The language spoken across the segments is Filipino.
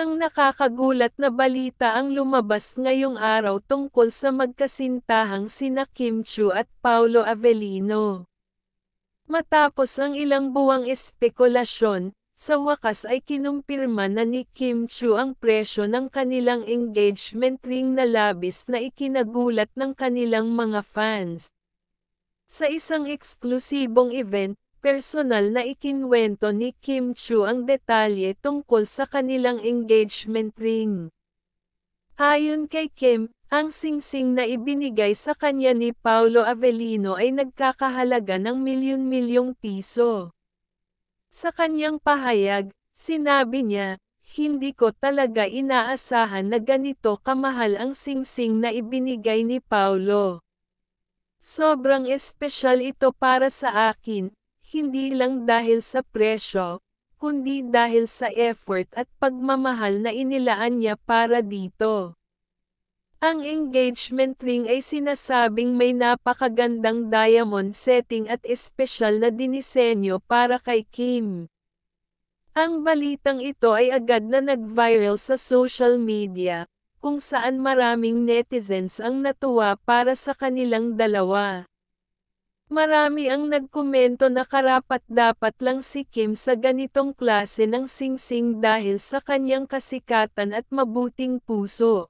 Isang nakakagulat na balita ang lumabas ngayong araw tungkol sa magkasintahang sina Kim Chiu at Paolo Avellino. Matapos ang ilang buwang espekulasyon, sa wakas ay kinumpirma na ni Kim Chiu ang presyo ng kanilang engagement ring na labis na ikinagulat ng kanilang mga fans. Sa isang eksklusibong event, personal na ikinwento ni Kim Chiu ang detalye tungkol sa kanilang engagement ring. Ayon kay Kim, ang singsing na ibinigay sa kanya ni Paolo Avellino ay nagkakahalaga ng milyon-milyong piso. Sa kanyang pahayag, sinabi niya, "Hindi ko talaga inaasahan na ganito kamahal ang singsing na ibinigay ni Paolo. Sobrang espesyal ito para sa akin. Hindi lang dahil sa presyo, kundi dahil sa effort at pagmamahal na inilaan niya para dito." Ang engagement ring ay sinasabing may napakagandang diamond setting at espesyal na dinisenyo para kay Kim. Ang balitang ito ay agad na nag-viral sa social media, kung saan maraming netizens ang natuwa para sa kanilang dalawa. Marami ang nagkomento na karapat-dapat lang si Kim sa ganitong klase ng singsing dahil sa kanyang kasikatan at mabuting puso.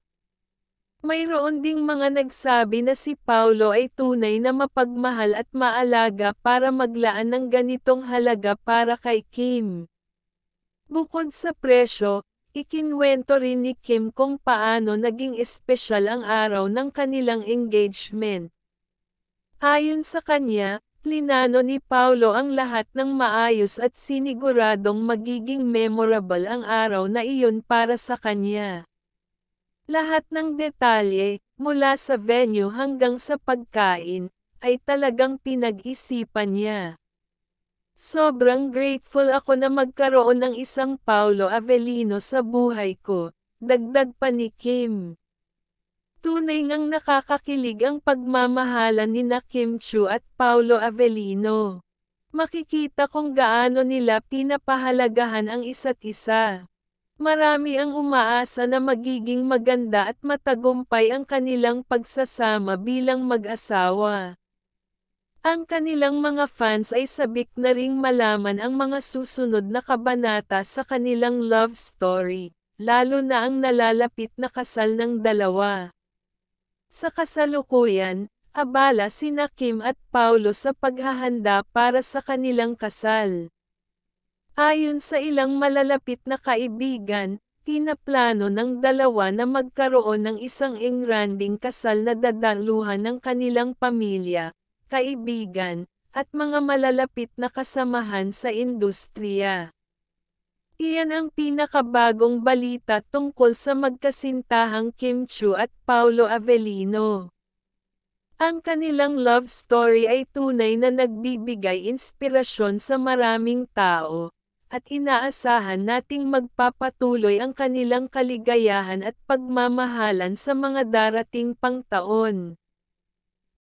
Mayroon ding mga nagsabi na si Paolo ay tunay na mapagmahal at maalaga para maglaan ng ganitong halaga para kay Kim. Bukod sa presyo, ikinwento rin ni Kim kung paano naging espesyal ang araw ng kanilang engagement. Ayon sa kanya, plinano ni Paolo ang lahat ng maayos at siniguradong magiging memorable ang araw na iyon para sa kanya. Lahat ng detalye, mula sa venue hanggang sa pagkain, ay talagang pinag-isipan niya. "Sobrang grateful ako na magkaroon ng isang Paolo Avellino sa buhay ko," dagdag pa ni Kim. Tunay ngang nakakakilig ang pagmamahalan nina Kim Chiu at Paolo Avellino. Makikita kung gaano nila pinapahalagahan ang isa't isa. Marami ang umaasa na magiging maganda at matagumpay ang kanilang pagsasama bilang mag-asawa. Ang kanilang mga fans ay sabik na ring malaman ang mga susunod na kabanata sa kanilang love story, lalo na ang nalalapit na kasal ng dalawa. Sa kasalukuyan, abala sina Kim at Paolo sa paghahanda para sa kanilang kasal. Ayon sa ilang malalapit na kaibigan, pinaplano ng dalawa na magkaroon ng isang engranding kasal na dadaluhan ng kanilang pamilya, kaibigan, at mga malalapit na kasamahan sa industriya. Iyan ang pinakabagong balita tungkol sa magkasintahang Kim Chiu at Paolo Avellino. Ang kanilang love story ay tunay na nagbibigay inspirasyon sa maraming tao, at inaasahan nating magpapatuloy ang kanilang kaligayahan at pagmamahalan sa mga darating pang taon.